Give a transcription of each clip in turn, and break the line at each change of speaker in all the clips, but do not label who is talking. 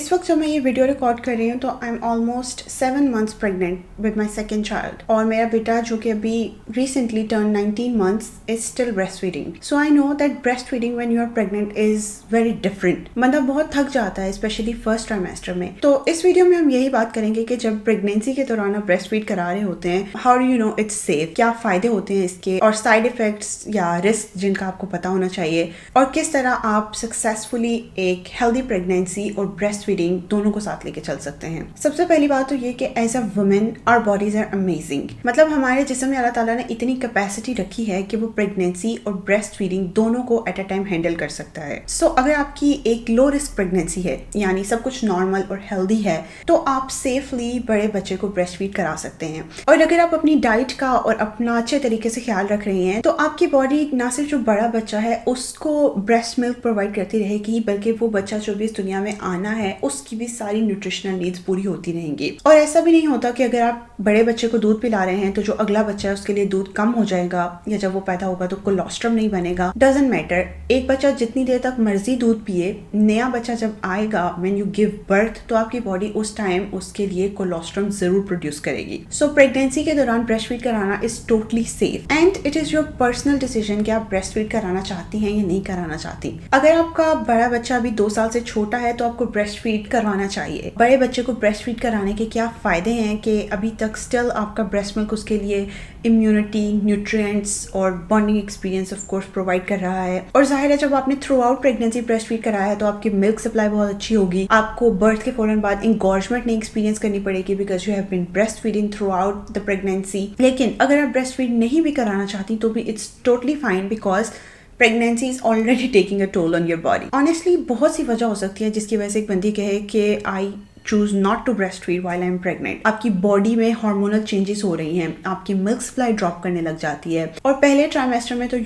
इस वक्त जब मैं ये वीडियो रिकॉर्ड कर रही हूँ तो I am almost 7 months pregnant with my second child, और मेरा बेटा जो कि अभी recently turn 19 months is still breast feeding. So I know that breast feeding when you are pregnant is very different. बंदा बहुत थक जाता है स्पेशली फर्स्ट ट्राइमेस्टर में. तो इस वीडियो में हम यही बात करेंगे कि जब प्रेगनेंसी के दौरान आप ब्रेस्ट फीड करा रहे होते हैं, how do you know it's safe, क्या फायदे होते हैं इसके और साइड इफेक्ट्स या रिस्क जिनका आपको पता होना चाहिए, और किस तरह आप सक्सेसफुली एक हेल्दी प्रेगनेंसी और ब्रेस्ट फीडिंग दोनों को साथ लेके चल सकते हैं. सबसे पहली बात तो ये कि as a women our bodies are amazing. मतलब हमारे जिस्म में अल्लाह ताला ने इतनी कैपेसिटी रखी है कि वो प्रेगनेंसी और ब्रेस्ट फीडिंग दोनों को एट अ टाइम हैंडल कर सकता है. सो अगर आपकी एक लो रिस्क प्रेगनेंसी है, यानी सब कुछ नॉर्मल और हेल्दी है, तो आप सेफली बड़े बच्चे को ब्रेस्ट फीड करा सकते हैं. और अगर आप अपनी डाइट का और अपना अच्छे तरीके से ख्याल रख रहे हैं तो आपकी बॉडी ना सिर्फ जो बड़ा बच्चा है उसको ब्रेस्ट मिल्क प्रोवाइड करती रहेगी, बल्कि वो बच्चा जो भी इस दुनिया में आना है उसकी भी सारी न्यूट्रिशनल नीड्स पूरी होती रहेंगी. और ऐसा भी नहीं होता कि अगर आप बड़े बच्चे को दूध पिला रहे हैं तो जो अगला बच्चा है उसके लिए दूध कम हो जाएगा, या जब वो पैदा होगा तो कोलेस्ट्रॉल नहीं बनेगा. Doesn't matter. एक बच्चा जितनी देर तक मर्जी दूध पिए, नया बच्चा जब आएगा व्हेन यू गिव बर्थ तो आपकी बॉडी उस टाइम उसके लिए कोलेस्ट्रॉल जरूर प्रोड्यूस करेगी. सो प्रेगनेंसी के दौरान ब्रेस्ट फीड कराना is totally safe and it is your personal decision कि आप ब्रेस्ट फीड कराना चाहती हैं या नहीं कराना चाहती. अगर आपका बड़ा बच्चा अभी 2 साल से छोटा है तो आपको ब्रेस्ट फीड करवाना चाहिए. बड़े बच्चे को ब्रेस्ट फीड कराने के क्या फायदे हैं कि अभी तक स्टिल आपका ब्रेस्ट मिल्क उसके लिए इम्यूनिटी, न्यूट्रिएंट्स और bonding experience of course provide कर रहा है. और जाहिर है जब आपने through out pregnancy breast feed कराया है तो आपकी मिल्क सप्लाई बहुत अच्छी होगी. आपको बर्थ के फौरन बाद इंगॉर्जमेंट नहीं एक्सपीरियंस करनी पड़ेगी because you have been breast feeding throughout the pregnancy. लेकिन अगर आप ब्रेस्ट फीड नहीं भी कराना चाहती तो भी it's totally fine because pregnancy is already taking a toll on your body. Honestly बहुत सी वजह हो सकती है जिसकी वजह से एक बंदी कहे कि I choose not to breast feed while I am pregnant. आपकी बॉडी में हार्मोनल चेंजेस हो रही हैं, आपकी मिल्क सप्लाई ड्रॉप करने लग जाती है, और पहले ट्राइमेस्टर में तो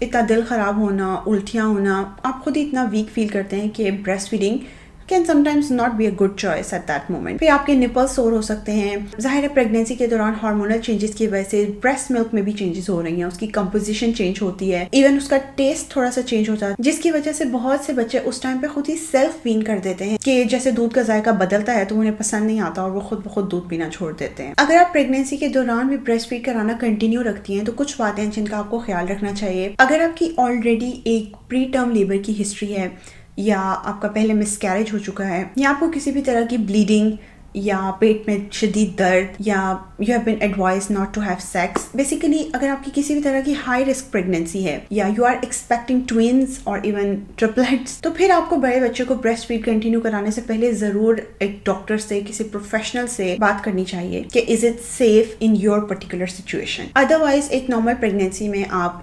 इतना दिल खराब होना, उल्टियाँ होना, आप खुद ही इतना वीक फील करते हैं कि breast feeding can sometimes not be a good choice at that moment. फिर आपके निपल सोर हो सकते हैं. जाहिर है प्रेगनेंसी के दौरान हार्मोनल चेंजेस की वजह से ब्रेस्ट मिल्क में भी चेंजेस हो रही हैं, उसकी कंपोजिशन चेंज होती है, इवन उसका टेस्ट थोड़ा सा चेंज होता है, जिसकी वजह से बहुत से बच्चे उस टाइम पे खुद ही सेल्फ वीन कर देते हैं कि जैसे दूध का जायका बदलता है तो उन्हें पसंद नहीं आता और वो खुद ब खुद दूध पीना छोड़ देते हैं. अगर आप प्रेगनेंसी के दौरान भी ब्रेस्ट फीड कराना कंटिन्यू रखती हैं तो कुछ बातें जिनका आपको ख्याल रखना चाहिए. अगर आपकी ऑलरेडी एक प्री टर्म लेबर की हिस्ट्री है, या आपका पहले मिसकैरेज हो चुका है, या आपको किसी भी तरह की ब्लीडिंग या पेट में शदीद दर्द, या you have been advise not to have sex, basically अगर आपकी किसी भी तरह की हाई रिस्क प्रेगनेंसी है या यू आर एक्सपेक्टिंग ट्विंस और इवन ट्रिपलेट्स, तो फिर आपको बड़े बच्चे को ब्रेस्ट फीड कंटिन्यू कराने से पहले जरूर एक डॉक्टर से, किसी प्रोफेशनल से बात करनी चाहिए कि is it safe in your particular situation. Otherwise एक नॉर्मल प्रेगनेंसी में आप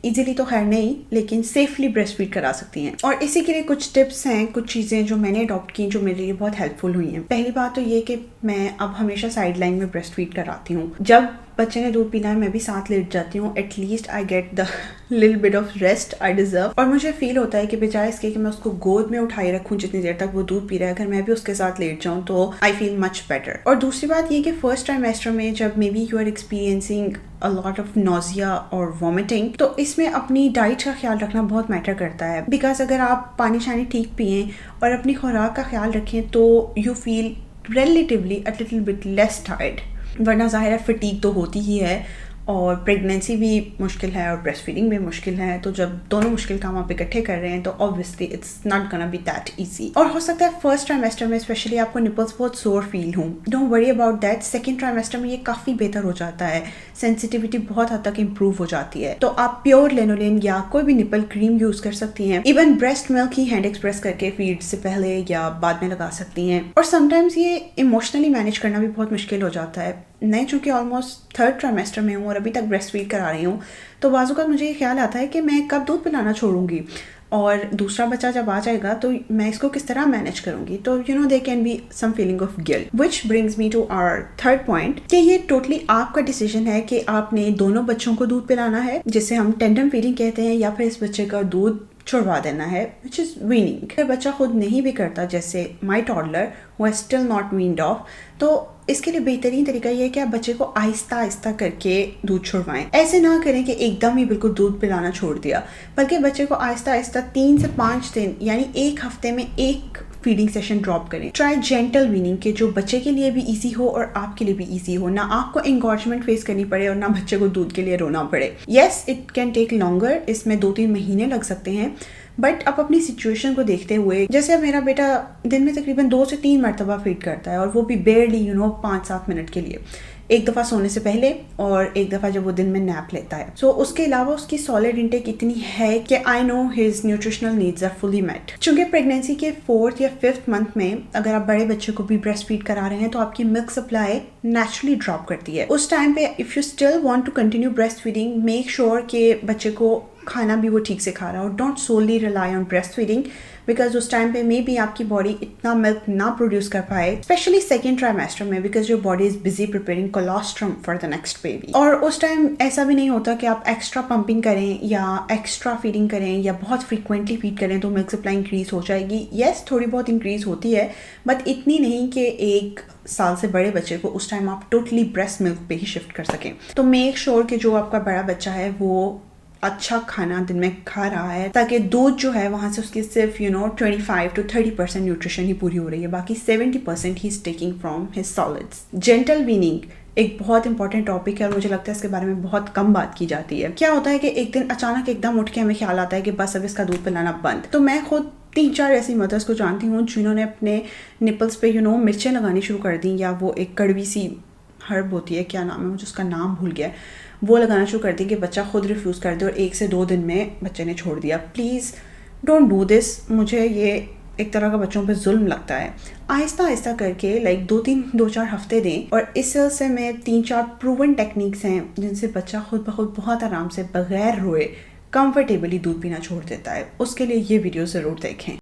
इजीली तो खैर नहीं, लेकिन सेफली ब्रेस्ट फीड करा सकती हैं. और इसी के लिए कुछ टिप्स हैं, कुछ चीज़ें जो मैंने अडॉप्ट की जो मेरे लिए बहुत हेल्पफुल हुई हैं. पहली बात तो ये कि मैं अब हमेशा साइड लाइन में ब्रेस्ट फीड कराती हूँ. जब बच्चे ने दूध पीना है मैं भी साथ लेट जाती हूँ. At least I get the little bit of rest I deserve. और मुझे फील होता है कि बजाय इसके कि मैं उसको गोद में उठाए रखूँ जितनी देर तक वो दूध पी रहा है, अगर मैं भी उसके साथ लेट जाऊँ तो आई फील मच बेटर. और दूसरी बात ये कि फर्स्ट ट्राइमेस्टर में जब may be you are experiencing a lot of nausea और वॉमिटिंग, तो इसमें अपनी डाइट का ख्याल रखना बहुत मैटर करता है. बिकॉज अगर आप पानी शानी ठीक पिएं और अपनी खुराक का ख्याल रखें तो you feel relatively a little bit less tired. वरना ज़ाहिर है फटीग तो होती ही है, और प्रेगनेंसी भी मुश्किल है और ब्रेस्ट फीडिंग भी मुश्किल है. तो जब दोनों मुश्किल काम आप इकट्ठे कर रहे हैं तो obviously it's not gonna be that easy. और हो सकता है फर्स्ट ट्राइमेस्टर में स्पेशली आपको निपल्स बहुत सोर फील हों. Don't worry about that. Second trimester में ये काफ़ी बेहतर हो जाता है, सेंसिटिविटी बहुत हद तक इम्प्रूव हो जाती है. तो आप प्योर लेनोलिन या कोई भी निपल क्रीम यूज़ कर सकती हैं. इवन ब्रेस्ट मिल्क ही हैंड एक्सप्रेस करके फीड से पहले या बाद में लगा सकती हैं. और समटाइम्स ये इमोशनली मैनेज करना भी बहुत मुश्किल हो जाता है. मैं चूँकि ऑलमोस्ट 3rd ट्राइमेस्टर में हूँ और अभी तक ब्रेस्ट फीड करा रही हूँ, तो बाज़ों का मुझे ये ख्याल आता है कि मैं कब दूध पिलाना छोड़ूंगी और दूसरा बच्चा जब आ जाएगा तो मैं इसको किस तरह मैनेज करूंगी. तो there can be some feeling of guilt, which brings me to our third point कि ये टोटली आपका डिसीजन है कि आपने दोनों बच्चों को दूध पिलाना है, जिसे हम टेंडम फीडिंग कहते हैं, या फिर इस बच्चे का दूध छुड़वा देना है, विच इज़ वीनिंग. अगर बच्चा खुद नहीं भी करता, जैसे my toddler who has still not weaned off, तो इसके लिए बेहतरीन तरीका ये है कि आप बच्चे को आहिस्ता आहिस्ता करके दूध छुड़वाएं. ऐसे ना करें कि एकदम ही बिल्कुल दूध पिलाना छोड़ दिया, बल्कि बच्चे को आहिस्ता आहिस्ता 3 से 5 दिन यानी 1 हफ्ते में एक फीडिंग सेशन ड्रॉप करें। ट्राई जेंटल वीनिंग के जो बच्चे के लिए भी ईजी हो और आपके लिए भी ईजी हो, ना आपको एंगॉर्जमेंट फेस करनी पड़े और ना बच्चे को दूध के लिए रोना पड़े। Yes, it can take longer, इसमें 2-3 महीने लग सकते हैं, बट अब अपनी सिचुएशन को देखते हुए, जैसे अब मेरा बेटा दिन में तकरीबन 2 से 3 मरतबा फीड करता है और वो भी बेयरली 5-7 मिनट के लिए, एक दफ़ा सोने से पहले और एक दफ़ा जब वो दिन में नैप लेता है। सो उसके अलावा उसकी सॉलिड इंटेक इतनी है कि I know his nutritional needs are fully met. चूंकि प्रेगनेंसी के 4th या 5th मंथ में अगर आप बड़े बच्चे को भी ब्रेस्ट फीड करा रहे हैं तो आपकी मिल्क सप्लाई नेचुरली ड्रॉप करती है। उस टाइम पे if you still want to continue breast feeding, make sure कि बच्चे को खाना भी वो ठीक से खा रहा हो। Don't solely rely on breast feeding, because उस टाइम पे मे बी आपकी बॉडी इतना मिल्क ना प्रोड्यूस कर पाए, स्पेशली सेकेंड ट्राइमेस्टर में, because your body is busy preparing colostrum for the next baby. और उस टाइम ऐसा भी नहीं होता कि आप एक्स्ट्रा पंपिंग करें या एक्स्ट्रा फीडिंग करें या बहुत फ्रीक्वेंटली फीड करें तो मिल्क सप्लाई इंक्रीज हो जाएगी। येस, थोड़ी बहुत इंक्रीज होती है, बट इतनी नहीं कि 1 साल से बड़े बच्चे को उस टाइम आप टोटली ब्रेस्ट मिल्क पे ही शिफ्ट कर सकें। तो मेक श्योर कि जो आपका बड़ा बच्चा है वो अच्छा खाना दिन में खा रहा है, ताकि दूध जो है वहाँ से उसकी सिर्फ 25 to 30% न्यूट्रिशन ही पूरी हो रही है, बाकी 70% he is taking from his solids. Gentle weaning एक बहुत इंपॉर्टेंट टॉपिक है और मुझे लगता है इसके बारे में बहुत कम बात की जाती है। क्या होता है कि एक दिन अचानक एकदम उठ के हमें ख्याल आता है कि बस अब इसका दूध पिलाना बंद। तो मैं खुद 3-4 ऐसी मदर्स को जानती हूँ जिन्होंने अपने निपल्स पे मिर्चें लगानी शुरू कर दी, या वो एक कड़वी सी हर्ब होती है, क्या नाम है मुझे उसका नाम भूल गया, वो लगाना शुरू कर दी कि बच्चा खुद रिफ्यूज़ कर दे और 1 से 2 दिन में बच्चे ने छोड़ दिया। Please don't do this. मुझे ये एक तरह का बच्चों पे जुल्म लगता है। आहिस्ता आहिस्ता करके 2-4 हफ्ते दें, और इस सिलसिले में 3-4 प्रूवन टेक्निक्स हैं जिनसे बच्चा खुद ब खुद बहुत आराम से बगैर रोए कंफर्टेबली दूध पीना छोड़ देता है। उसके लिए ये वीडियो ज़रूर देखें।